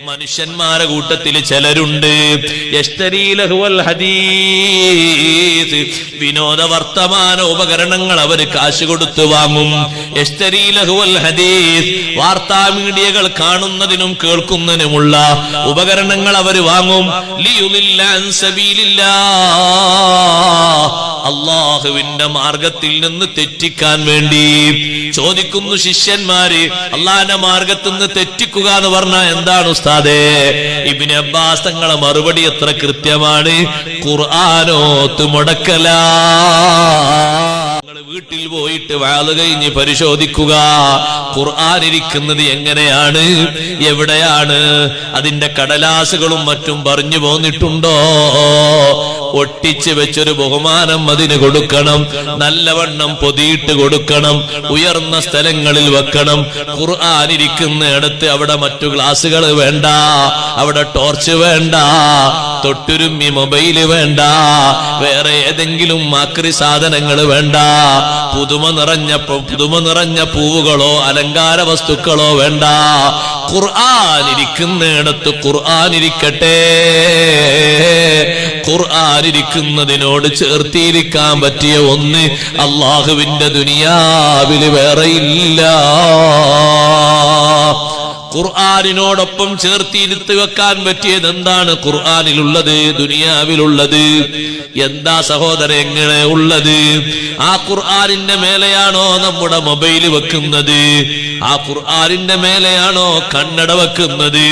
മനുഷ്യന്മാരെ കൂട്ടത്തിൽ ചിലരുണ്ട് യശ്തരീലഹുൽ ഹദീസ്, വിനോദ വർത്തമാന ഉപകരണങ്ങൾ അവർ കാശ് കൊടുത്ത് വാങ്ങും. യശ്തരീലഹുൽ ഹദീസ്, വാർത്താ മീഡിയകൾ കാണുന്നതിനും കേൾക്കുന്നതിനുമുള്ള ഉപകരണങ്ങൾ അവർ വാങ്ങും. ലിയുദില്ല അൻ സബീലില്ലാഹ്, അല്ലാഹുവിന്റെ മാർഗത്തിൽ നിന്ന് തെറ്റിക്കാൻ വേണ്ടി. ചോദിക്കുന്നു ശിഷ്യന്മാര്, അള്ളാഹിന്റെ മാർഗത്തിൽ നിന്ന് തെറ്റിക്കുക എന്ന് പറഞ്ഞാൽ എന്താണ് ഉസ്താദേ? ഇബ്നു അബ്ബാസ് തങ്ങളെ മറുപടി എത്ര കൃത്യമാണ്. ഖുർആനോത്ത് മുടക്കലാ. വീട്ടിൽ പോയിട്ട് വഅദ് കഴിഞ്ഞ് പരിശോധിക്കുക, ഖുർആൻ ഇരിക്കുന്നത് എങ്ങനെയാണ്, എവിടെയാണ്, അതിന്റെ കടലാസുകളും മറ്റും പറഞ്ഞു പോന്നിട്ടുണ്ടോ? ഒട്ടിച്ച് വെച്ചൊരു ബഹുമാനം അതിന് കൊടുക്കണം, നല്ലവണ്ണം പൊതിയിട്ട് കൊടുക്കണം, ഉയർന്ന സ്ഥലങ്ങളിൽ വെക്കണം. ഖുർആൻ ഇരിക്കുന്നിടത്ത് അവിടെ മറ്റു ഗ്ലാസുകൾ വേണ്ട, അവിടെ ടോർച്ച് വേണ്ട, തൊട്ടുരുമ്മി മൊബൈല് വേണ്ട, വേറെ ഏതെങ്കിലും മാക്രി സാധനങ്ങൾ വേണ്ട, പുതുമ നിറഞ്ഞ പൂവുകളോ അലങ്കാര വസ്തുക്കളോ വേണ്ട. ഖുർആൻ ഇരിക്കുന്നിടത്ത് ഖുർആൻ ഇരിക്കട്ടെ. ഖുർആൻ ഇരിക്കുന്നതിനോട് ചേർത്തിരിക്കാൻ പറ്റിയ ഒന്ന് അല്ലാഹുവിന്റെ ദുനിയാവിൽ വേറെയില്ല. ഖുർആനിനോടൊപ്പം ചേർത്തിരുത്തി വെക്കാൻ പറ്റിയത് എന്താണ്? ഖുർആനിലുള്ളത്, ദുനിയാവിലുള്ളത്. എന്താ സഹോദരൻ എങ്ങനെ ഉള്ളത്? ആ ഖുർആനിന്റെ മേലെയാണോ നമ്മുടെ മൊബൈൽ വെക്കുന്നത്? ആ ഖുർആനിന്റെ മേലെയാണോ കണ്ണട വെക്കുന്നത്?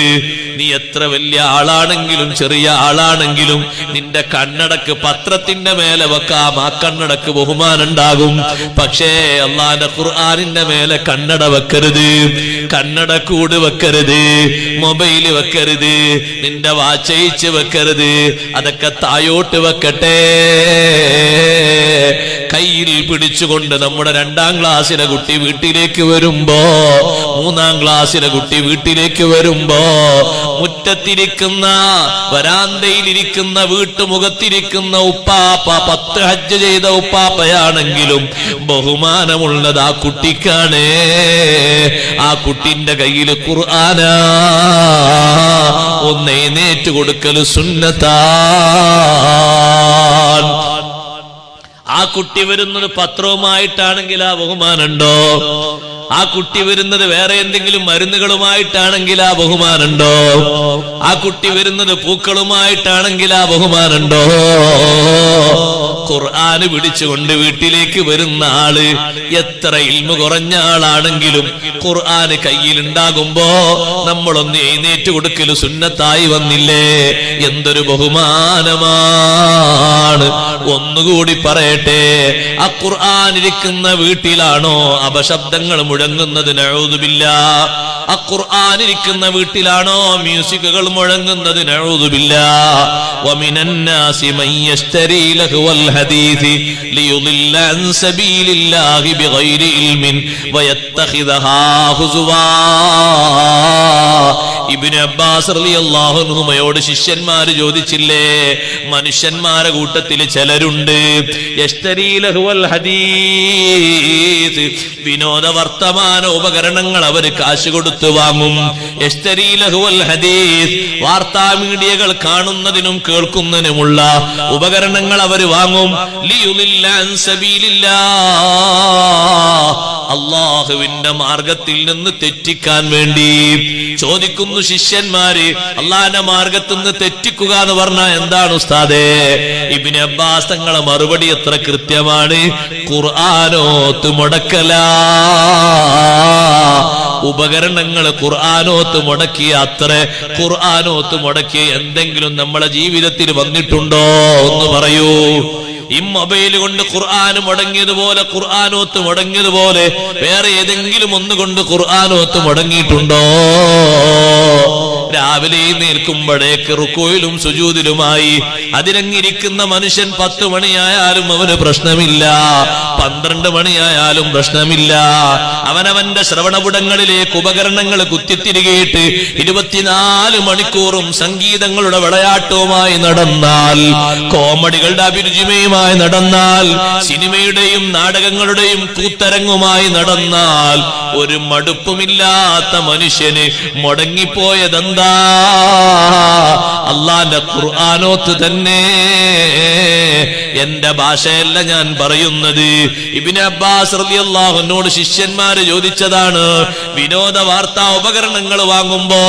നീ എത്ര വലിയ ആളാണെങ്കിലും ചെറിയ ആളാണെങ്കിലും നിന്റെ കണ്ണടക്ക് പത്രത്തിന്റെ മേലെ വെക്കാം, ആ കണ്ണടക്ക് ബഹുമാനം ഉണ്ടാകും. പക്ഷേ അല്ലാഹുവിന്റെ ഖുർആനിന്റെ മേലെ കണ്ണട വെക്കരുത്, കണ്ണട കൂട് വെക്കരുത്, മൊബൈല് വെക്കരുത്, നിന്റെ വാച്ചയിച്ച് വെക്കരുത്. അതൊക്കെ തായോട്ട് വെക്കട്ടെ. കയ്യിൽ പിടിച്ചുകൊണ്ട് നമ്മുടെ 2ാം ക്ലാസ്സിലെ കുട്ടി വീട്ടിലേക്ക് വരുമ്പോ, 3ാം ക്ലാസ്സിലെ കുട്ടി വീട്ടിലേക്ക് വരുമ്പോ, മുറ്റത്തിരിക്കുന്ന വരാന്തയിലിരിക്കുന്ന വീട്ടുമുഖത്തിരിക്കുന്ന ഉപ്പാപ്പ 10 ഹജ്ജ് ചെയ്ത ഉപ്പാപ്പയാണെങ്കിലും ബഹുമാനമുള്ളത് ആ കുട്ടിക്കാണ്. ആ കുട്ടിന്റെ കയ്യിൽ ഖുർആനാ. ഒന്ന് എഴുന്നേറ്റ് കൊടുക്കല് സുന്നത്താൻ. ആ കുട്ടി വരുന്നത് പത്രവുമായിട്ടാണെങ്കിൽ ആ ബഹുമാനുണ്ടോ? ആ കുട്ടി വരുന്നത് വേറെ എന്തെങ്കിലും മരുന്നുകളുമായിട്ടാണെങ്കിൽ ആ ബഹുമാനുണ്ടോ? ആ കുട്ടി വരുന്നത് പൂക്കളുമായിട്ടാണെങ്കിൽ ആ ബഹുമാനുണ്ടോ? ഖുർആന് പിടിച്ചുകൊണ്ട് വീട്ടിലേക്ക് വരുന്ന ആള് എത്ര ഇൽമു കുറഞ്ഞ ആളാണെങ്കിലും ഖുർആന് കയ്യിലുണ്ടാകുമ്പോ നമ്മളൊന്ന് എഴുന്നേറ്റ് കൊടുക്കല് സുന്നത്തായി വന്നില്ലേ? എന്തൊരു ബഹുമാനമാണ്. ഒന്നുകൂടി പറയട്ടെ, ആ ഖുർആൻ ഇരിക്കുന്ന വീട്ടിലാണോ അപശബ്ദങ്ങൾ മുഴങ്ങുന്നത്? നഊദു ബില്ലാഹ്. ആ ഖുർആൻ ഇരിക്കുന്ന വീട്ടിലാണോ മ്യൂസിക്കുകൾ മുഴങ്ങുന്നത്? നഊദു ബില്ലാഹ്. വമിനൻ നാസി മൻ യശ്തരി ലഹുവൽ ഹദീസ് ലിയുദില്ല അൻ സബീലില്ലാഹി ബിഗൈരി ഇൽമിൻ വയത്തഖിദഹാ ഹുസുവാ. ഇബ്നു അബ്ബാസ് റളിയല്ലാഹു അൻഹുമയോട് ശിഷ്യന്മാര് ചോദിച്ചില്ലേ, മനുഷ്യന്മാരെ കൂട്ടത്തിൽ ചിലരുണ്ട് യശ്തരി ലഹുവൽ ഹദീസ്, വിനോദ വർത്തമാന ഉപകരണങ്ങൾ അവർ കാശ് കൊടുത്ത് വാങ്ങും. യശ്തരി ലഹുവൽ ഹദീസ്, വാർത്താ മീഡിയകൾ കാണുന്നതിനും കേൾക്കുന്നതിനുമുള്ള ഉപകരണങ്ങൾ അവർ വാങ്ങും. ലിയുദില്ല അൻ സബീലില്ലാഹ്, അല്ലാഹുവിന്റെ മാർഗത്തിൽ നിന്ന് തെറ്റിക്കാൻ വേണ്ടി. ചോദിക്കുന്നു ശിഷ്യന്മാര്, അല്ലാഹുവിന്റെ മാർഗത്തിൽ നിന്ന് തെറ്റിക്കുക എന്ന് പറഞ്ഞാൽ എന്താണ് ഉസ്താദേ? ഇബ്നു അബ്ബാസ് തങ്ങളെ മറുപടി എത്ര കൃത്യമാണ്. ഖുർആനോത്ത് മുടക്കലാ. ഉപകരണങ്ങൾ ഖുർആനോത്ത് മുടക്കിയ അത്ര ഖുർആനോത്ത് മുടക്കിയ എന്തെങ്കിലും നമ്മളെ ജീവിതത്തിൽ വന്നിട്ടുണ്ടോ? ഒന്ന് പറയൂ. ഈ മൊബൈൽ കൊണ്ട് ഖുർആൻ മുടങ്ങിയതുപോലെ, ഖുർആനോത്ത് മുടങ്ങിയതുപോലെ വേറെ ഏതെങ്കിലും ഒന്നുകൊണ്ട് ഖുർആനോത്ത് മുടങ്ങിയിട്ടുണ്ടോ? രാവിലെ നിൽക്കുമ്പോഴേക്ക് റുക്കൂയിലും സുജൂദിലുമായി അതിനങ്ങിരിക്കുന്ന മനുഷ്യൻ 10 മണിയായാലും അവന് പ്രശ്നമില്ല, 12 മണിയായാലും പ്രശ്നമില്ല. അവനവന്റെ ശ്രവണപുടങ്ങളിലേക്ക് ഉപകരണങ്ങൾ കുത്തിത്തിരികയിട്ട് 24 മണിക്കൂറും സംഗീതങ്ങളുടെ വിളയാട്ടവുമായി നടന്നാൽ, കോമഡികളുടെ അഭിരുചിമയുമായി നടന്നാൽ, സിനിമയുടെയും നാടകങ്ങളുടെയും കൂത്തരങ്ങുമായി നടന്നാൽ, ഒരു മടുപ്പുമില്ലാത്ത മനുഷ്യന് മുടങ്ങിപ്പോയതെന്താ? അള്ളാന്റെ ഖുർആനോത്ത് തന്നെ, എന്റെ ഭാഷയല്ല ഞാൻ പറയുന്നത്. ഇബ്നു അബ്ബാസ് റളിയല്ലാഹു അൻഹുവോട് ശിഷ്യന്മാര് ചോദിച്ചതാണ്, വിനോദ വാർത്താ ഉപകരണങ്ങൾ വാങ്ങുമ്പോ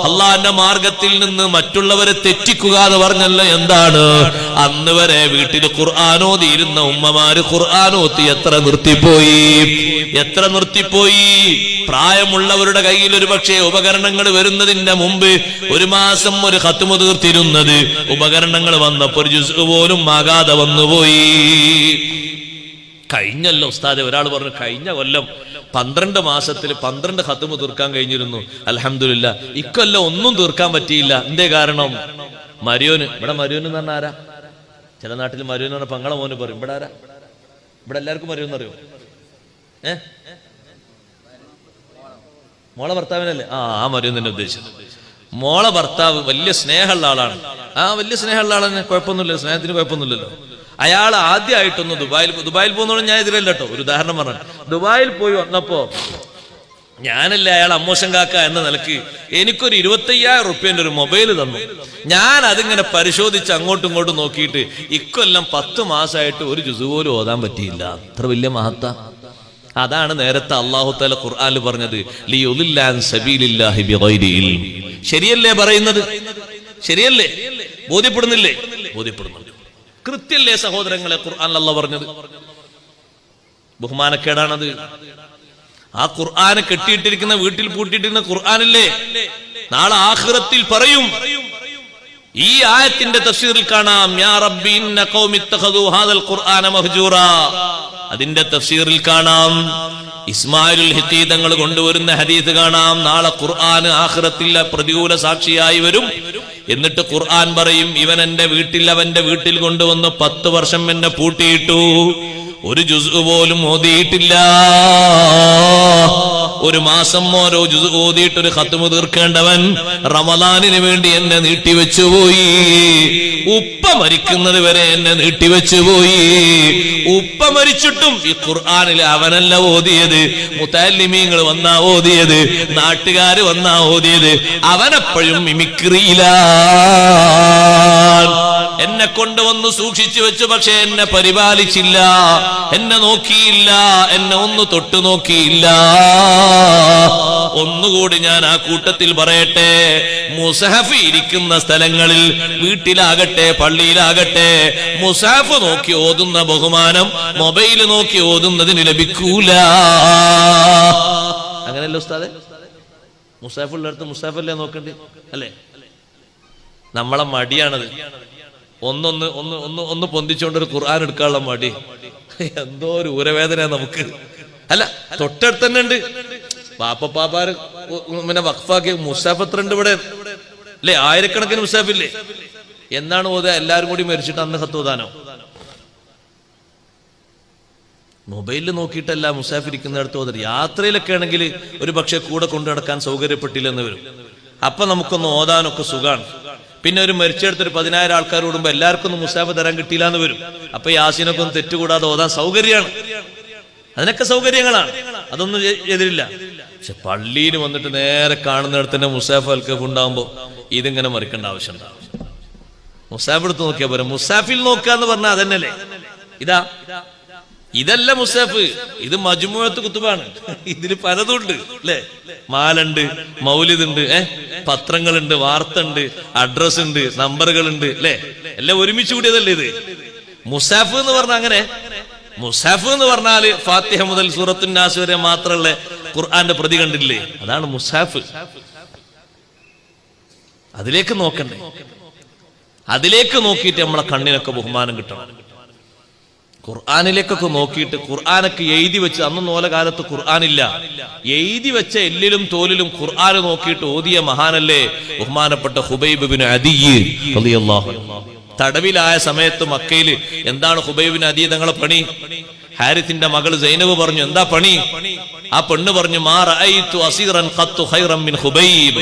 അള്ളാന്റെ മാർഗത്തിൽ നിന്ന് മറ്റുള്ളവരെ തെറ്റിക്കുക എന്ന് പറഞ്ഞല്ലോ, എന്താണ്? അന്ന് വരെ വീട്ടിൽ ഖുർആനോതിയിരുന്ന ഉമ്മമാര് ഖുർആനോത്തി എത്ര നിർത്തിപ്പോയി. പ്രായമുള്ളവരുടെ കയ്യിൽ ഒരു പക്ഷേ ഉപകരണങ്ങൾ വരുന്നതിന്റെ മുമ്പ് ഒരു മാസം ഒരു ഖത്മ് തീർത്തിരുന്നത് ഉപകരണങ്ങൾ വന്നപ്പോൾ ഒരു ജുസ് പോലും ആകാതെ വന്നുപോയി. കഴിഞ്ഞല്ലോ ഉസ്താദെ, ഒരാൾ പറഞ്ഞു കഴിഞ്ഞ കൊല്ലം 12 മാസത്തിൽ 12 ഖത്മ് തീർക്കാൻ കഴിഞ്ഞിരുന്നു, അൽഹംദുലില്ലാ. ഇക്കൊല്ലം ഒന്നും തീർക്കാൻ പറ്റിയില്ല. എന്തേ കാരണം? മരിയോന്, ഇവിടെ മരിയോന് എന്ന് പറഞ്ഞാൽ ആരാ? ചില നാട്ടിൽ മരിയോന്ന് പറഞ്ഞ പങ്ങളെ മോന് പറയും. ഇവിടെ ആരാ? ഇവിടെ എല്ലാവർക്കും മരിയോന്ന് അറിയോ? മോളെ ഭർത്താവിനല്ലേ? ആ മരിയോന്ന് തന്നെ ഉദ്ദേശിച്ചത്. മോളെ ഭർത്താവ് വലിയ സ്നേഹമുള്ള ആളാണ്. വലിയ സ്നേഹമുള്ള ആളെന്നെ, കുഴപ്പമൊന്നുമില്ല, സ്നേഹത്തിന് കുഴപ്പമൊന്നുമില്ലല്ലോ. അയാൾ ആദ്യമായിട്ടൊന്ന് ദുബായിൽ പോകുന്നോണ്ട് ഞാൻ ഇതിലല്ല കേട്ടോ, ഒരു ഉദാഹരണം പറഞ്ഞു. ദുബായിൽ പോയി വന്നപ്പോ ഞാനല്ലേ അയാൾ അമ്മോശൻ കാക്ക എന്ന നിലക്ക് എനിക്കൊരു 25,000 റുപ്യന്റെ ഒരു മൊബൈൽ തന്നു. ഞാൻ അതിങ്ങനെ പരിശോധിച്ച് അങ്ങോട്ടും ഇങ്ങോട്ടും നോക്കിയിട്ട് ഇക്കൊല്ലം 10 മാസമായിട്ട് ഒരു ജുസ് പോലും ഓതാൻ പറ്റിയില്ല. അത്ര വലിയ മഹത്ത. അതാണ് നേരത്തെ അല്ലാഹു തആല ഖുർആനിൽ പറഞ്ഞത്, ലിയുദില്ല അൻ സബീലില്ലാഹി ബിഗൈരി ഇൽം. ശരിയല്ലേ പറയുന്നത്? ശരിയല്ലേ? ബോധ്യപ്പെടുന്നില്ലേ? ബോധ്യപ്പെടുന്നുണ്ട്. കൃത്യല്ലേ സഹോദരങ്ങളെ ഖുർആനിൽ അല്ലാഹു പറഞ്ഞത്? ബഹുമാനക്കേടാണത്. ആ ഖുർആനെ കെട്ടിയിട്ടിരിക്കുന്ന, വീട്ടിൽ പൂട്ടിയിട്ടിരുന്ന ഖുർആനില്ലേ, നാളെ ആഖിറത്തിൽ പറയും. ഈ ആയത്തിന്റെ തഫ്സീറിൽ കാണാം, യാ റബ്ബി ഇന്ന ഖൗമി ഇത്തഖദു ഹാദൽ ഖുർആന മഹ്ജൂറാ. അതിന്റെ തഫ്സീറിൽ കാണാം, ഇസ്മായിലുൽ ഹിത്തി തങ്ങൾ കൊണ്ടുവരുന്ന ഹദീസ് കാണാം, നാളെ ഖുർആൻ ആഖിറത്തിൽ പ്രതികൂല സാക്ഷിയായി വരും. എന്നിട്ട് ഖുർആൻ പറയും, ഇവൻ എന്റെ വീട്ടിൽ, അവന്റെ വീട്ടിൽ കൊണ്ടുവന്ന് 10 വർഷം എന്നെ പൂട്ടിയിട്ടു, ഒരു ജുസ് പോലും ഓതിയിട്ടില്ല. ഒരു മാസം ഓരോ ജുസ് ഓതിയിട്ട് ഒരു ഖത്മ് തീർക്കേണ്ടവൻ റമദാനിന് വേണ്ടി എന്നെ നീട്ടിവെച്ചുപോയി. ഉപ്പ മരിക്കുന്നത് വരെ എന്നെ നീട്ടിവെച്ചുപോയി. ഉപ്പ മരിച്ചിട്ടും ഈ ഖുർആനിൽ അവനല്ല ഓതിയത്, മുതല്ലിമീങ്ങൾ വന്നാ ഓതിയത്, നാട്ടുകാര് വന്നാ ഓതിയത്. അവനെപ്പോഴും മിമിക്രിയില. എന്നെ കൊണ്ടുവന്ന് സൂക്ഷിച്ചു വെച്ചു, പക്ഷെ എന്നെ പരിപാലിച്ചില്ല, എന്നെ നോക്കിയില്ല, എന്നെ ഒന്ന് തൊട്ടു നോക്കിയില്ല. ഒന്നുകൂടി ഞാൻ ആ കൂട്ടത്തിൽ പറയട്ടെ, മുസഹഫ് ഇരിക്കുന്ന സ്ഥലങ്ങളിൽ, വീട്ടിലാകട്ടെ പള്ളിയിലാകട്ടെ, മുസഹഫ് നോക്കി ഓതുന്ന ബഹുമാനം മൊബൈൽ നോക്കി ഓതുന്നതിന് ലഭിക്കൂല. അങ്ങനെയല്ലോ ഉസ്താദെ? മുസഹഫ് ഉള്ളിടത്ത് മുസഹഫല്ലേ നോക്കണ്ടേ? അല്ലേ? നമ്മളെ മടിയാണത്. ഒന്ന് പൊന്തിച്ചുകൊണ്ടൊരു ഖുർആൻ എടുക്കാനുള്ള മടി. എന്തോ ഒരു ഊരവേദന നമുക്ക്. അല്ല, തൊട്ടടുത്ത് തന്നെ ഉണ്ട്. പാപ്പാര് പിന്നെ വഖഫാക്കിയ മുസാഫ് എത്ര ഉണ്ട് ഇവിടെ? അല്ലെ, ആയിരക്കണക്കിന് മുസാഫില്ലേ? എന്നാണ് ഓതുക? എല്ലാരും കൂടി മരിച്ചിട്ട് അന്ന് ഖത്തോദാനോ? മൊബൈലിൽ നോക്കിയിട്ടല്ല മുസാഫ് ഇരിക്കുന്നിടത്ത് ഓതർ. യാത്രയിലൊക്കെ ആണെങ്കിൽ ഒരു പക്ഷെ കൂടെ കൊണ്ടു നടക്കാൻ സൗകര്യപ്പെട്ടില്ലെന്ന് വരും. അപ്പൊ നമുക്കൊന്ന് ഓതാനൊക്കെ സുഖാണ്. പിന്നെ ഒരു മരിച്ചെടുത്തൊരു 10,000 ആൾക്കാർ കൂടുമ്പോ എല്ലാവർക്കും ഒന്നും മുസാഫ് തരാൻ കിട്ടിയില്ല എന്ന് വരും. അപ്പൊ യാസീനൊക്കെ ഒന്ന് തെറ്റുകൂടാതെ ഓതാൻ സൗകര്യമാണ്. അതിനൊക്കെ സൗകര്യങ്ങളാണ്, അതൊന്നും എതിരില്ല. പക്ഷെ പള്ളിയിൽ വന്നിട്ട് നേരെ കാണുന്നിടത്ത് തന്നെ മുസാഫ് അൽക്കഫ് ഉണ്ടാകുമ്പോ ഇതിങ്ങനെ മറിക്കേണ്ട ആവശ്യം ഉണ്ടാവും. മുസാഫ് എടുത്ത് നോക്കിയാ പോരാ, മുസാഫിൽ നോക്കാന്ന് പറഞ്ഞാൽ അതന്നെയല്ലേ? ഇതല്ല മുസാഫ്, ഇത് മജ്മുഅത്ത് കുത്തുബാണ്. ഇതിൽ പലതുണ്ട് അല്ലെ? മാലുണ്ട്, മൗലിദുണ്ട്, പത്രങ്ങളുണ്ട്, വാർത്ത ഉണ്ട്, അഡ്രസ് ഉണ്ട്, നമ്പറുകളുണ്ട്, അല്ലെ? എല്ലാം ഒരുമിച്ച് കൂടിയതല്ലേ ഇത്? മുസാഫ് എന്ന് പറഞ്ഞാൽ അങ്ങനെ. മുസാഫ് എന്ന് പറഞ്ഞാല് ഫാത്തിഹ മുതൽ സൂറത്തുൻ നാസ് വരെ മാത്രമുള്ള ഖുർആന്റെ പ്രതി കണ്ടില്ലേ? അതാണ് മുസാഫ്. അതിലേക്ക് നോക്കണ്ടേ? അതിലേക്ക് നോക്കിയിട്ട് നമ്മളെ കണ്ണിനൊക്കെ ബഹുമാനം കിട്ടണം. ഖുർആനിലേക്കൊക്കെ നോക്കിയിട്ട് ഖുർആനൊക്കെ എഴുതി വെച്ച്, അന്നൊന്നും ഓല കാലത്ത് ഖുർആനില്ല, എഴുതി വെച്ച എല്ലിലും തോലിലും ഖുർആൻ നോക്കിയിട്ട് ഓതിയ മഹാനല്ലേ ബഹുമാനപ്പെട്ട ഖുബൈബ് ഇബ്നു അദി റളിയല്ലാഹു അൻഹു. തടവിലായ സമയത്ത് മക്കയില് എന്താണ് ഖുബൈബ് ഇബ്നു അദി തങ്ങളെ പണി? ഹാരിത്തിന്റെ മകൾ സൈനബ് പറഞ്ഞു, എന്താ പണി? ആ പെണ്ണ് പറഞ്ഞു, മാ റഅയ്തു അസീറൻ ഖത്തു ഖൈറൻ മിൻ ഖുബൈബ്.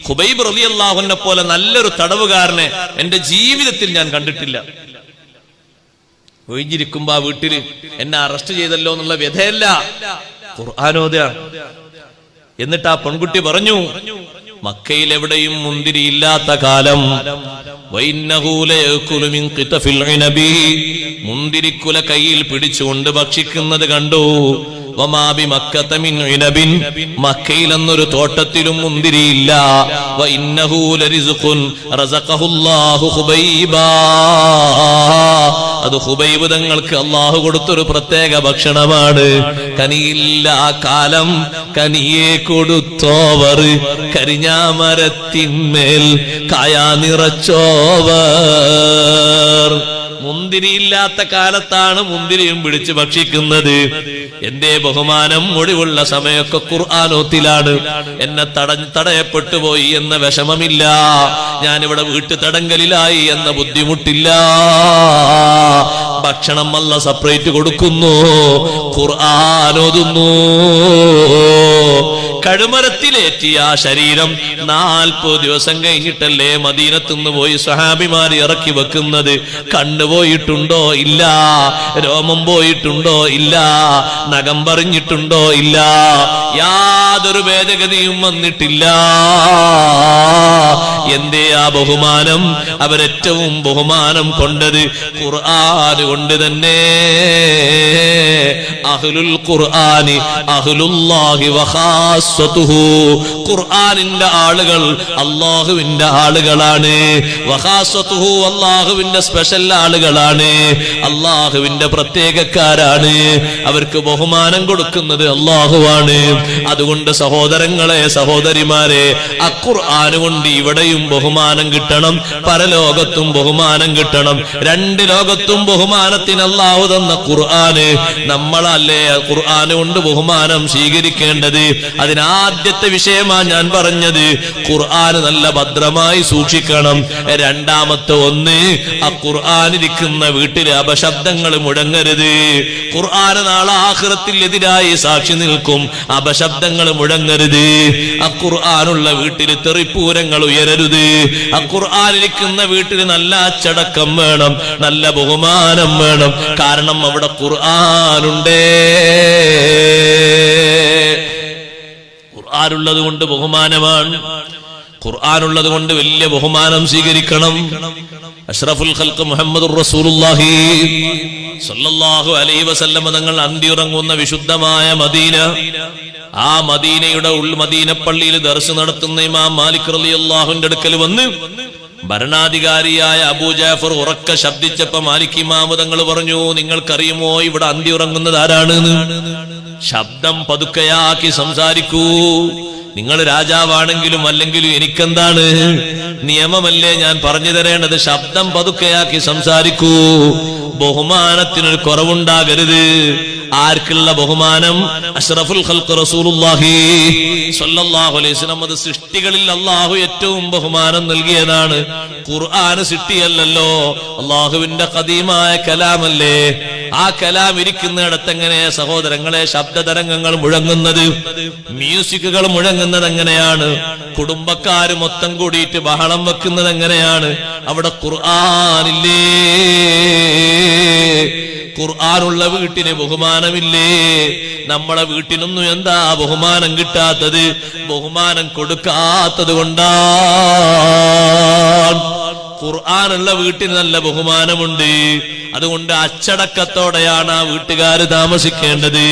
ഖുബൈബ് റളിയല്ലാഹു അൻഹു പോലെ നല്ലൊരു തടവുകാരനെ എന്റെ ജീവിതത്തിൽ ഞാൻ കണ്ടിട്ടില്ല. ഒഴിഞ്ഞിരിക്കുമ്പോ ആ വീട്ടില് എന്നെ അറസ്റ്റ് ചെയ്തല്ലോ എന്നുള്ള വ്യഥയല്ല, ഖുർആനോദയാണ്. എന്നിട്ട് ആ പെൺകുട്ടി പറഞ്ഞു, മക്കയിൽ എവിടെയും മുന്തിരിയില്ലാത്ത കാലം. മുന്തിരിക്കുല കയ്യിൽ പിടിച്ചുകൊണ്ട് ഭക്ഷിക്കുന്നത് കണ്ടു. മക്കയിൽ എന്നൊരു തോട്ടത്തിലും മുന്തിരിയില്ല. അത് ഹുബൈബ് തങ്ങൾക്ക് അള്ളാഹു കൊടുത്തൊരു പ്രത്യേക ഭക്ഷണമാണ്. കനിയില്ല കാലം കനിയെ കൊടുത്തോവർ, കരിഞ്ഞാമരത്തിന്മേൽ കായാ നിറച്ചോവർ. മുന്തിരിയില്ലാത്ത കാലത്താണ് മുന്തിരിയും പിടിച്ച് ഭക്ഷിക്കുന്നത്. എന്റെ ബഹുമാനം ഒഴിവുള്ള സമയമൊക്കെ ഖുർആനോത്തിലാണ്. എന്നെ തടയപ്പെട്ടു പോയി എന്ന വിഷമമില്ല. ഞാനിവിടെ വീട്ടു തടങ്കലിലായി എന്ന ബുദ്ധിമുട്ടില്ല. ഭക്ഷണം അല്ല സെപ്പറേറ്റ് കൊടുക്കുന്നു, ഖുർആനോതുന്നു. കഴുമരത്തിലേറ്റിയ ആ ശരീരം 40 ദിവസം കഴിഞ്ഞിട്ടല്ലേ മദീനത്തുനിന്ന് പോയി സ്വഹാബിമാര് ഇറക്കി വെക്കുന്നത്. കണ്ണുപോയിട്ടുണ്ടോ? ഇല്ല. രോമം പോയിട്ടുണ്ടോ? ഇല്ല. നഖം പറഞ്ഞിട്ടുണ്ടോ? ഇല്ല. യാതൊരു ഭേദഗതിയും വന്നിട്ടില്ല. എന്തേ ആ ബഹുമാനം? അവരേറ്റവും ബഹുമാനം കൊണ്ടത് ഖുർആൻ കൊണ്ട് തന്നെ. അഹ്ലുൽ ഖുർആനി അഹ്ലുല്ലാഹി വഖാസ്സതുഹു. ഖുർആനിന്റെ ആളുകൾ അല്ലാഹുവിന്റെ ആളുകളാണ്. വഖാസ്സതുഹു അല്ലാഹുവിന്റെ സ്പെഷ്യൽ ആളുകളാണ്. അല്ലാഹുവിന്റെ പ്രത്യേകക്കാരാണ്. അവർക്ക് ബഹുമാനം കൊടുക്കുന്നത് അല്ലാഹുവാണ്. അതുകൊണ്ട് സഹോദരങ്ങളെ, സഹോദരിമാരെ, ഖുർആൻ കൊണ്ട് ഇവിടെയും ബഹുമാനം കിട്ടണം, പരലോകത്തും ബഹുമാനം കിട്ടണം. 2 ലോകത്തും ബഹുമാനത്തിന് അല്ലാഹു തന്ന ഖുർആന് നമ്മളല്ലേ ഖുർആൻ കൊണ്ട് ബഹുമാനം സ്വീകരിക്കേണ്ടത്. അതിനാദ്യത്തെ വിഷയമാണ് ഞാൻ പറഞ്ഞത്. ഖുർആൻ നല്ല ഭദ്രമായി സൂക്ഷിക്കണം. രണ്ടാമത്തെ ഒന്ന്, ആ ഖുർആനിരിക്കുന്ന വീട്ടിൽ അപശബ്ദങ്ങൾ മുഴങ്ങരുത്. ഖുർആൻ നാളെ ആഖിറത്തിൽ എതിരായി സാക്ഷി നിൽക്കും. അപശബ്ദങ്ങൾ മുഴങ്ങരുത്. ആ ഖുർആനുള്ള വീട്ടിൽ തെറിപ്പൂരങ്ങൾ ഉയരരുത്. ആ ഖുർആനിരിക്കുന്ന വീട്ടിൽ നല്ല അച്ചടക്കം വേണം, നല്ല ബഹുമാനം വേണം. കാരണം അവിടെ ഖുർആനുണ്ടേ. ഖുർആനുള്ളത് കൊണ്ട് ബഹുമാനമാണ്. ഖുർആനുള്ളത് കൊണ്ട് വലിയ ബഹുമാനം സ്വീകരിക്കണം. അഷ്റഫുൽ ഖൽഖ് മുഹമ്മദുർ റസൂലുള്ളാഹി സ്വല്ലല്ലാഹു അലൈഹി വസല്ലം തങ്ങൾ അന്തിയുറങ്ങുന്ന വിശുദ്ധമായ മദീന, ആ മദീനയുടെ മദീന പള്ളിയിൽ ദർസ് നടത്തുന്ന ഇമാം മാലിക് റളിയല്ലാഹുവിന്റെ അടുക്കൽ വന്ന് ഭരണാധികാരിയായ അബൂ ജാഫർ ഉറക്ക ശബ്ദിച്ചപ്പോ മാലിക് ഇമാമു തങ്ങൾ പറഞ്ഞു, നിങ്ങൾക്കറിയുമോ ഇവിടെ അന്തിയുറങ്ങുന്നത് ആരാണ്? ശബ്ദം പതുക്കെയാക്കി സംസാരിക്കൂ. നിങ്ങൾ രാജാവാണെങ്കിലും അല്ലെങ്കിലും എനിക്കെന്താണ്? നിയമമല്ലേ ഞാൻ പറഞ്ഞു തരേണ്ടത്. ശബ്ദം പതുക്കെയാക്കി സംസാരിക്കൂ. ബഹുമാനത്തിനൊരു കുറവുണ്ടാകരുത്. ആർക്കുള്ള ബഹുമാനം? അഷ്റഫുൽ ഖൽഖ് റസൂലുള്ളാഹി സ്വല്ലല്ലാഹു അലൈഹി വസല്ലം. അത് സൃഷ്ടികളിൽ അല്ലാഹു ഏറ്റവും ബഹുമാനം നൽകിയതാണ്. ഖുർആൻ സൃഷ്ടിയല്ലല്ലോ, അല്ലാഹുവിന്റെ ഖദീമായ കലാമല്ലേ. ആ കലാം ഇരിക്കുന്നിടത്ത് എങ്ങനെ സഹോദരങ്ങളെ ശബ്ദതരംഗങ്ങൾ മുഴങ്ങുന്നത്, മ്യൂസിക്കുകൾ മുഴങ്ങുന്നത് എങ്ങനെയാണ്? കുടുംബക്കാര് മൊത്തം കൂടിയിട്ട് ബഹളം വെക്കുന്നത് എങ്ങനെയാണ്? അവിടെ ഖുർആനില്ലേ? ഖുർആനുള്ള വീട്ടിന് ബഹുമാനമില്ലേ? നമ്മളെ വീട്ടിനൊന്നും എന്താ ബഹുമാനം കിട്ടാത്തത്? ബഹുമാനം കൊടുക്കാത്തത് കൊണ്ടാണ്. ഖുർആനുള്ള വീട്ടിന് നല്ല ബഹുമാനമുണ്ട്. അതുകൊണ്ട് അച്ചടക്കത്തോടെയാണ് ആ വീട്ടുകാര് താമസിക്കേണ്ടത്.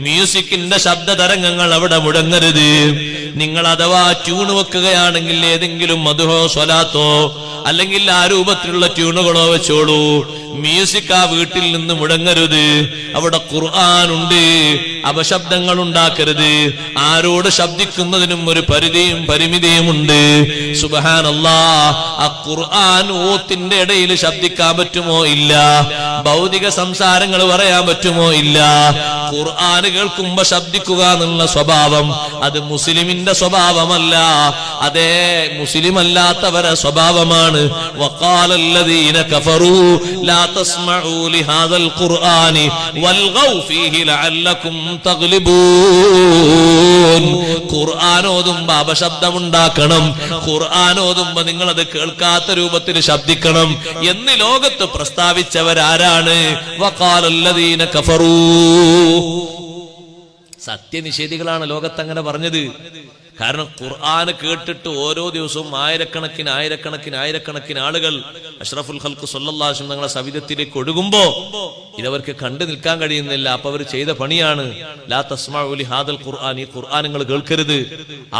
മ്യൂസിക്കിന്റെ ശബ്ദതരംഗങ്ങൾ അവിടെ മുടങ്ങരുത്. നിങ്ങൾ അഥവാ ട്യൂണ് വെക്കുകയാണെങ്കിൽ ഏതെങ്കിലും മധുഹോ സ്വലാത്തോ അല്ലെങ്കിൽ ആ രൂപത്തിലുള്ള ട്യൂണുകളോ വെച്ചോളൂ. മ്യൂസിക് ആ വീട്ടിൽ നിന്ന് മുടങ്ങരുത്. അവിടെ ഖുർആനുണ്ട്. അപശബ്ദങ്ങൾ ഉണ്ടാക്കരുത്. ആരോട് ശബ്ദിക്കുന്നതിനും ഒരു പരിധിയും പരിമിതിയും ഉണ്ട്. സുബ്ഹാനല്ലാഹ്. ആ ഖുർആൻ ഓത്തിന്റെ ഇടയിൽ ശബ്ദിക്കാൻ പറ്റുമോ? ഇല്ല. ഭൗതിക സംസാരങ്ങൾ പറയാൻ പറ്റുമോ? ഇല്ല. ഖുർആൻ കേൾക്കുമ്പോ ശബ്ദിക്കുക എന്നുള്ള സ്വഭാവം അത് മുസ്ലിമിന്റെ സ്വഭാവമല്ല, അതേ മുസ്ലിം അല്ലാത്തവരെ സ്വഭാവമാണ്. വഖാലല്ലദീന കഫറൂ ലാ തസ്മഊ ലിഹാദൽ ഖുർആനി വൽഗൗ ഫീഹി ലഅല്ലകും തഗ്ലിബൂൻ. ഖുർആൻ ഓതുമ്പോ അപശബ്ദം ഉണ്ടാക്കണം. ഖുർആൻ ഓതുമ്പോ നിങ്ങൾ അത് കേൾക്കാത്ത രൂപത്തിൽ ശബ്ദിക്കണം എന്ന് ലോകത്ത് പ്രസ്താവിച്ചവരാരാണ്? വഖാലല്ലദീന കഫറൂ. സത്യനിഷേധികളാണ് ലോകത്ത് അങ്ങനെ പറഞ്ഞത്. കാരണം ഖുർആന് കേട്ടിട്ട് ഓരോ ദിവസവും ആയിരക്കണക്കിന് ആളുകൾ അഷ്റഫുൽ ഖൽഖ് സ്വല്ലല്ലാഹു അലൈഹി വസല്ലം തങ്ങളുടെ സവിധത്തിലേക്ക് ഒഴുകുമ്പോ ഇതവർക്ക് കണ്ടു നിൽക്കാൻ കഴിയുന്നില്ല. അപ്പൊ അവർ ചെയ്ത പണിയാണ് ലാ തസ്മഉ ലിഹാദൽ ഖുർആൻ, ഈ ഖുർആൻ നിങ്ങൾ കേൾക്കരുത്.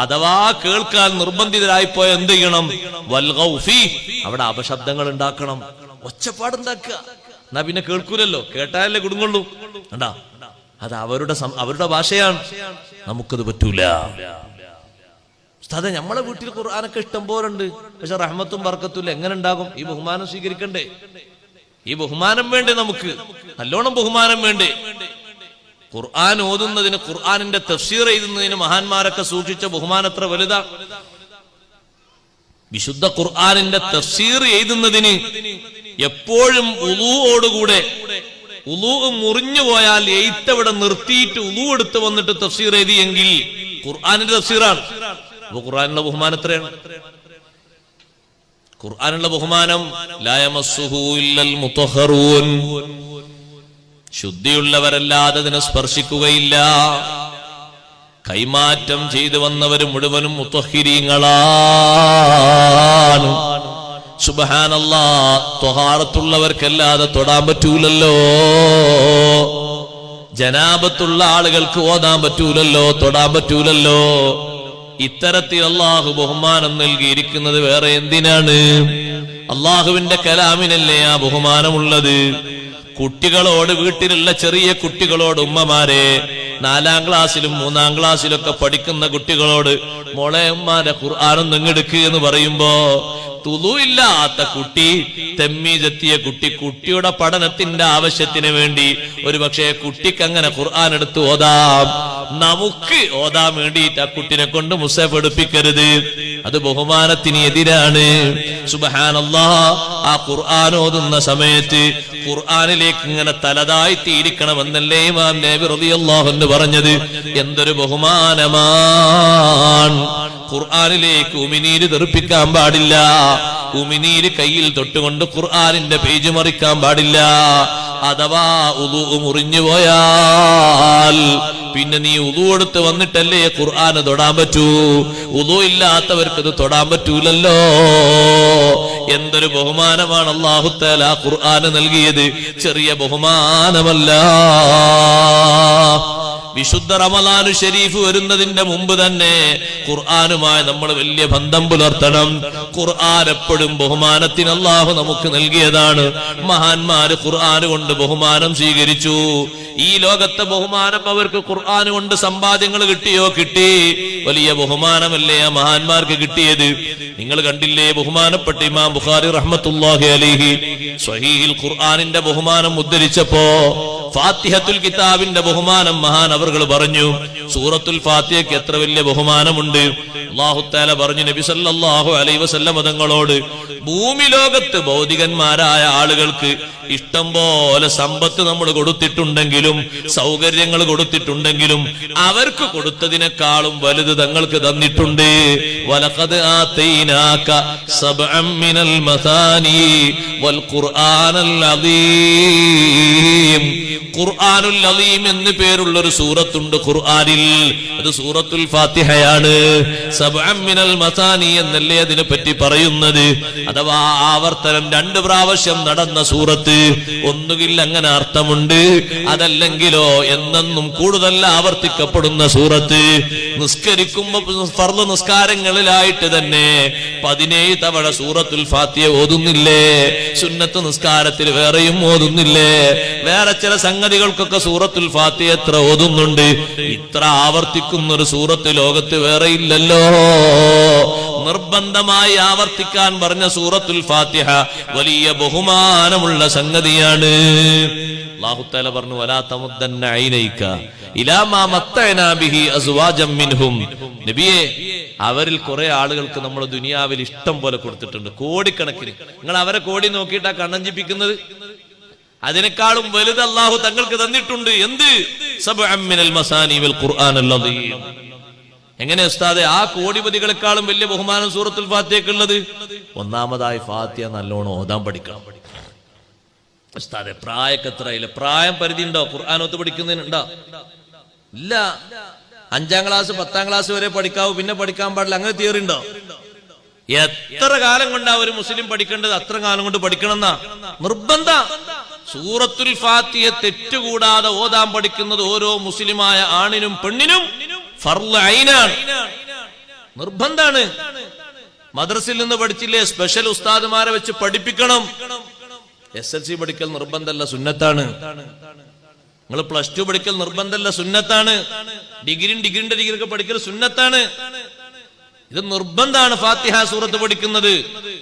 അഥവാ കേൾക്കാൻ നിർബന്ധിതരായിപ്പോയ എന്ത് ചെയ്യണം? വൽഗൗ ഫീ, അവിടെ അപശബ്ദങ്ങൾ ഉണ്ടാക്കണം, ഒച്ചപ്പാടുണ്ടാക്കുക. എന്നാ പിന്നെ കേൾക്കൂലല്ലോ, കേട്ടാലല്ലേ കുടുങ്ങുള്ളൂ. കണ്ടാ, അത് അവരുടെ ഭാഷയാണ്, നമുക്കത് പറ്റൂല. അതെ, നമ്മളെ വീട്ടിൽ ഖുർആനൊക്കെ ഇഷ്ടം പോലുണ്ട്, പക്ഷെ റഹ്മത്തും ബർക്കത്തും എങ്ങനെ ഉണ്ടാകും? ഈ ബഹുമാനം സ്വീകരിക്കണ്ടേ? ഈ ബഹുമാനം വേണ്ടേ? നമുക്ക് നല്ലോണം ബഹുമാനം വേണ്ടേ? ഖുർആൻ ഓതുന്നതിന്, ഖുർആനിന്റെ തഫ്സീർ എഴുതുന്നതിന് മഹാന്മാരൊക്കെ സൂക്ഷിച്ച ബഹുമാനം എത്ര വലുതാ. വിശുദ്ധ ഖുർആനിന്റെ തഫ്സീർ എഴുതുന്നതിന് എപ്പോഴും ഉളൂഓടുകൂടെ, ഉളൂ മുറിഞ്ഞു പോയാൽ എഴുത്തവിടെ നിർത്തിയിട്ട് ഉളൂ എടുത്ത് വന്നിട്ട് തഫ്സീർ എഴുതിയെങ്കിൽ ഖുർആനിന്റെ തഫ്സീറാണ്. അപ്പൊ ഖുർആനുള്ള ബഹുമാനം എത്രയാണ്? ഖുർആനുള്ള ബഹുമാനം ലാ യമസ്സുഹു ഇല്ലൽ മുതഹ്ഹറൂൻ, ശുദ്ധിയുള്ളവരല്ലാതെ അതിനെ സ്പർശിക്കുകയില്ല. കൈമാറ്റം ചെയ്തു വന്നവർ മുഴുവനും മുതഹ്ഹിരീങ്ങളാണ്. സുബ്ഹാനല്ലാഹ്, ത്വഹാറത്തുള്ളവർക്കല്ലാതെ തൊടാൻ പറ്റൂലല്ലോ. ജനാബത്തുള്ള ആളുകൾക്ക് ഓതാൻ പറ്റൂലല്ലോ, തൊടാൻ പറ്റൂലല്ലോ. ഇത്തരത്തിൽ അള്ളാഹു ബഹുമാനം നൽകിയിരിക്കുന്നത് വേറെ എന്തിനാണ്? അള്ളാഹുവിന്റെ കലാമിനല്ലേ ആ ബഹുമാനമുള്ളത്. കുട്ടികളോട്, വീട്ടിലുള്ള ചെറിയ കുട്ടികളോട് ഉമ്മമാരെ, 4ാം ക്ലാസ്സിലും 3ാം ക്ലാസ്സിലൊക്കെ പഠിക്കുന്ന കുട്ടികളോട് മോളെ ഉമ്മാന്റെ ഖുർആനൊന്ന് ഇങ്ങെടുക്കുക എന്ന് പറയുമ്പോ തുളു ഇല്ലാത്ത കുട്ടി, തെമ്മീജെത്തിയ കുട്ടി, കുട്ടിയുടെ പഠനത്തിന്റെ ആവശ്യത്തിന് വേണ്ടി ഒരു പക്ഷേ കുട്ടിക്ക് അങ്ങനെ ഖുർആൻ എടുത്ത് ഓതാം. നമുക്ക് ഓതാൻ വേണ്ടിയിട്ട് ആ കുട്ടിനെ കൊണ്ട് മുസഹഫ് എടുപ്പിക്കരുത്, അത് ബഹുമാനത്തിന് എതിരാണ്. സുബ്ഹാനല്ലാഹ്, ആ ഖുർആൻ ഓതുന്ന സമയത്ത് ഖുർആനിലേക്ക് ഇങ്ങനെ തലതായിത്തിയിരിക്കണമെന്നല്ലേ ഇമാം നബി റളിയല്ലാഹു അൻഹു പറഞ്ഞത്. എന്തൊരു ബഹുമാനമാണ്! ഖുർആനിലേക്ക് ഉമിനീര് തെറിപ്പിക്കാൻ പാടില്ല, ഉമിനീര് കയ്യിൽ തൊട്ടുകൊണ്ട് ഖുർആനിന്റെ പേജ് മറിക്കാൻ പാടില്ല. അഥവാ ഉളൂ മുറിഞ്ഞു പോയാൽ പിന്നെ നീ ഉളൂ എടുത്ത് വന്നിട്ടല്ലേ ഖുർആന് തൊടാൻ പറ്റൂ. ഉളൂ ഇല്ലാത്തവർക്ക് ഇത് തൊടാൻ പറ്റൂലല്ലോ. എന്തൊരു ബഹുമാനമാണ് അല്ലാഹു തആല ഖുർആന് നൽകിയത്, ചെറിയ ബഹുമാനമല്ല. വിശുദ്ധ റമളാനു ശരീഫ് വരുന്നതിന്റെ മുമ്പ് തന്നെ ഖുർആനുമായി നമ്മൾ വലിയ ബന്ധം പുലർത്തണം. ഖുർആൻ എപ്പോഴും ബഹുമാനത്തിന് അല്ലാഹു നമുക്ക് നൽകിയതാണ്. മഹാന്മാര് ഖുർആൻ കൊണ്ട് ബഹുമാനം സ്വീകരിച്ചു. ഈ ലോകത്തെ ബഹുമാനം അവർക്ക് ഖുർആൻ കൊണ്ട് സമ്പാദ്യങ്ങൾ കിട്ടിയോ? കിട്ടി. വലിയ ബഹുമാനമല്ലേ ആ മഹാന്മാർക്ക് കിട്ടിയത്? നിങ്ങൾ കണ്ടില്ലേ, ബഹുമാനപ്പെട്ട ഇമാം ബുഖാരി റഹ്മത്തുള്ളാഹി അലൈഹി സ്വഹീഹുൽ ഖുർആനിന്റെ ബഹുമാനം ഉദ്ധരിച്ചപ്പോ ഫാത്തിഹത്തുൽ കിതാബിന്റെ ബഹുമാനം മഹാൻ അവർകൾ പറഞ്ഞു. സൂറത്തുൽ ഫാത്തിഹയ്ക്ക് എത്ര വലിയ ബഹുമാനമുണ്ട്. അല്ലാഹു തആല പറഞ്ഞു നബി സല്ലല്ലാഹു അലൈഹി വസല്ലം തങ്ങളോട്, ഭൂമി ലോകത്ത് ഭൗതികന്മാരായ ആളുകൾക്ക് ഇഷ്ടം പോലെ സമ്പത്ത് നമ്മൾ കൊടുത്തിട്ടുണ്ടെങ്കിലും, സൗകര്യങ്ങൾ കൊടുത്തിട്ടുണ്ടെങ്കിലും, അവർക്ക് കൊടുത്തതിനേക്കാളും വലുത് തങ്ങൾക്ക് തന്നിട്ടുണ്ട്. വലഖദ് ആതൈനാക സബ്അൻ മിനൽ മസാനി വൽ ഖുർആനൽ അദീം. ഖുർആനുൽ അദീം എന്ന് പേരുള്ള ഒരു സൂറത്തുണ്ട് ഖുർആനിൽ, അത് സൂറത്തുൽ ഫാത്തിഹയാണ്. സബ്അൻ മിനൽ മസാനി എന്നല്ലേ അതിനെ പറ്റി പറയുന്നത്. അഥവാ ആവർത്തനം 2 പ്രാവശ്യം നടന്ന സൂറത്ത്. ഒന്നുകിൽ അങ്ങനെ അർത്ഥമുണ്ട്, അതല്ലെങ്കിലോ എന്നെന്നും കൂടുതൽ ആവർത്തിക്കപ്പെടുന്ന സൂറത്ത്. നിസ്കരിക്കുമ്പോ ഫർള് നിസ്കാരങ്ങളിലായിട്ട് തന്നെ 17 തവണ സൂറത്തുൽ ഫാത്തിഹ ഓതുന്നില്ലേ? സുന്നത്ത് നിസ്കാരത്തിൽ വേറെയും ഓതുന്നില്ലേ? വേറെ ചില സംഗതികൾക്കൊക്കെ സൂറത്തുൽ ഫാത്തിഹ എത്ര ഓതുന്നുണ്ട്. ഇത്ര ആവർത്തിക്കുന്ന ഒരു സൂറത്ത് ലോകത്ത് വേറെ ഇല്ലല്ലോ. നിർബന്ധമായി ആവർത്തിക്കാൻ പറഞ്ഞ സൂറത്തുൽ ഫാത്തിഹ വലിയ ബഹുമാനമുള്ള സംഗതിയാണ്. അല്ലാഹു തആല പറഞ്ഞു, വലാ തമുദ്ദന്ന ഐനൈക ഇലാ മാ മത്തഅനാ ബിഹി അസ്വാജം മിൻഹും. നബിയേ, അവരിൽ കുറെ ആളുകൾക്ക് നമ്മൾ ദുനിയാവിൽ ഇഷ്ടം പോലെ കൊടുത്തിട്ടുണ്ട്, കോടിക്കണക്കിന്. നിങ്ങൾ അവരെ കോടി നോക്കിയിട്ടാ കണ്ണഞ്ചിപ്പിക്കുന്നത്? അതിനേക്കാളും വലുത് അല്ലാഹു തങ്ങൾക്ക് തന്നിട്ടുണ്ട്. എന്ത്? സബ്അൻ മിനൽ മസാനി വൽ ഖുർആനൽ അദീം. എങ്ങനെ ഉസ്താദേ ആ കോടിപതികളെക്കാളും വലിയ ബഹുമാനം സൂറത്തുൽ ഫാത്തിഹയ്ക്കുള്ളത്? ഒന്നാമതായി ഫാത്തിഹ നല്ലോണം ഓതാൻ പഠിക്കണം. ഉസ്താദേ പ്രായക്കെത്രയില്ല? പ്രായം പരിധി ഉണ്ടോ ഖുർആൻ ഓത്ത് പഠിക്കുന്നതിനുണ്ടോ? ഇല്ല. 5ാം ക്ലാസ് 10ാം ക്ലാസ് വരെ പഠിക്കാവൂ, പിന്നെ പഠിക്കാൻ പാടില്ല, അങ്ങനെ തിയറി ഉണ്ടോ? എത്ര കാലം കൊണ്ടാ ഒരു മുസ്ലിം പഠിക്കേണ്ടത് അത്ര കാലം കൊണ്ട് പഠിക്കണം എന്നാ നിർബന്ധ. സൂറത്തുൽ ഫാത്തിഹ തെറ്റുകൂടാതെ ഓതാൻ പഠിക്കുന്നത് ഓരോ മുസ്ലിമായ ആണിനും പെണ്ണിനും ഫർള് ഐനാണ്, നിർബന്ധാണ്. മദ്രസയിൽ നിന്ന് പഠിച്ചില്ലേ, സ്പെഷ്യൽ ഉസ്താദുമാരെ വെച്ച് പഠിപ്പിക്കണം. SLC പഠിക്കൽ നിർബന്ധമല്ല, സുന്നത്താണ്. നിങ്ങൾ +2 പഠിക്കൽ നിർബന്ധമല്ല, സുന്നത്താണ്. ഡിഗ്രിന്റെ ഡിഗ്രി പഠിക്കൽ സുന്നത്താണ്. ഇത് നിർബന്ധമാണ്. ഫാത്തിഹ സൂറത്ത് പഠിക്കുന്നത്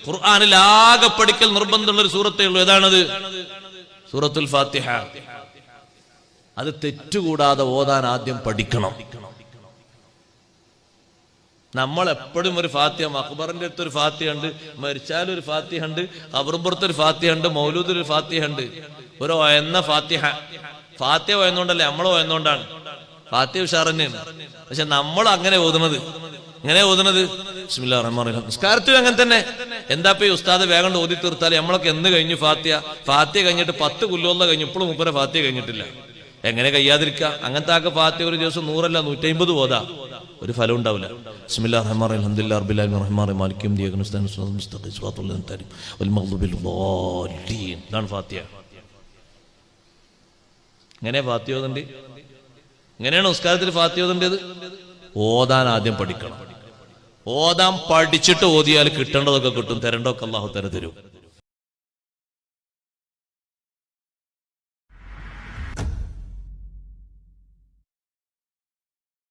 ഖുർആനിൽ ആകെ പഠിക്കൽ നിർബന്ധമുള്ള ഒരു സൂറത്തേ ഉള്ളൂ. ഏതാണത്? സൂറത്തുൽ ഫാത്തിഹ. അത് തെറ്റുകൂടാതെ ഓതാൻ ആദ്യം പഠിക്കണം. നമ്മൾ എപ്പോഴും ഒരു ഫാത്തിഹ, അക്ബറിന്റെ അടുത്ത് ഒരു ഫാത്തിഹ ഉണ്ട്, മരിച്ചാലും ഒരു ഫാത്തിഹ ഉണ്ട്, ഖബറുമ്പുറത്ത് ഒരു ഫാത്തിഹ ഉണ്ട്, മൗലൂദിൽ ഒരു ഫാത്തിഹ ഉണ്ട്. ഒരു ഒയന്ന ഫാത്തിഹ. ഫാത്തിഹ ഒയന്നുകൊണ്ടല്ലേ, നമ്മൾ ഒയന്നുകൊണ്ടാണ്. ഫാത്തിഹ ഉഷാർ തന്നെയാണ്. പക്ഷെ നമ്മൾ അങ്ങനെ ഓതുന്നത്, ഇങ്ങനെ ഓതുന്നത് ബിസ്മില്ലാഹിർ റഹ്മാനിർ റഹീം. നിസ്കാരത്തിലും അങ്ങനെ തന്നെ. എന്താ ഈ ഉസ്താദ് വേഗം ഓതി തീർത്താൽ നമ്മളൊക്കെ എന്ന് കഴിഞ്ഞു ഫാത്തിഹ കഴിഞ്ഞിട്ട് 10 കൊല്ലം കഴിഞ്ഞു, ഇപ്പോഴും മുപ്പരെ ഫാത്തിഹ കഴിഞ്ഞിട്ടില്ല. എങ്ങനെ കഴിയാതിരിക്കുക? അങ്ങനത്തെ ആക്കെ ഫാത്തിഹ ഒരു ദിവസം 100 അല്ല 150 ഓതാ, ഒരു ഫലം ഉണ്ടാവില്ല. ബിസ്മില്ലാഹിർ റഹ്മാനിർ റഹീം അൽഹംദുലില്ലാഹി റബ്ബിൽ ആലമീൻ റഹ്മാനിർ റഹീം മാലികി യൗമിദ്ദീൻ ഇയ്യാക നസ്തഈൻ സിറാത്തൽ മുസ്തഖീം സിറാത്തൽ ലദീന അൻഅംത അലൈഹിം വൽ മഗ്ദൂബി അലൈഹിം. ഇതാണ് ഫാത്തിഹ. ഇങ്ങനെ ഫാത്തിഹ ഓതണ്ടേ? ഇങ്ങനെയാണ് നിസ്കാരത്തിൽ ഫാത്തിഹ ഓതേണ്ടത്. ഓതാൻ ആദ്യം പഠിക്കണം. ഓതാൻ പഠിച്ചിട്ട് ഓതിയാൽ കിട്ടേണ്ടതൊക്കെ കിട്ടും, തരേണ്ടതൊക്കെ അല്ലാഹു തആല തരും.